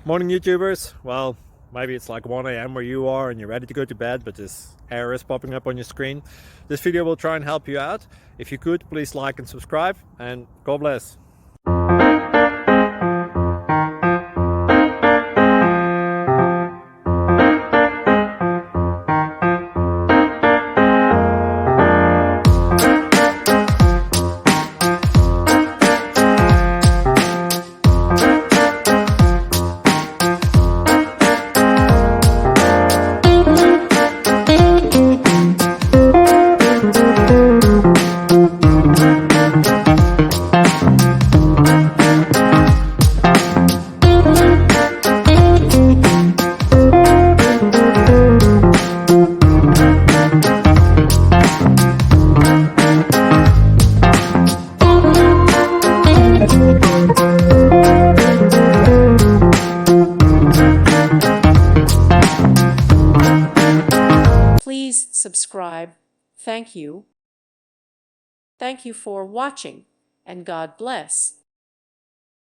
Morning YouTubers. Well, maybe it's like 1 a.m. where you are and you're ready to go to bed, but this error is popping up on your screen. This video will try and help you out. If you could, please like and subscribe, and God bless. Please subscribe. Thank you. Thank you for watching, and God bless.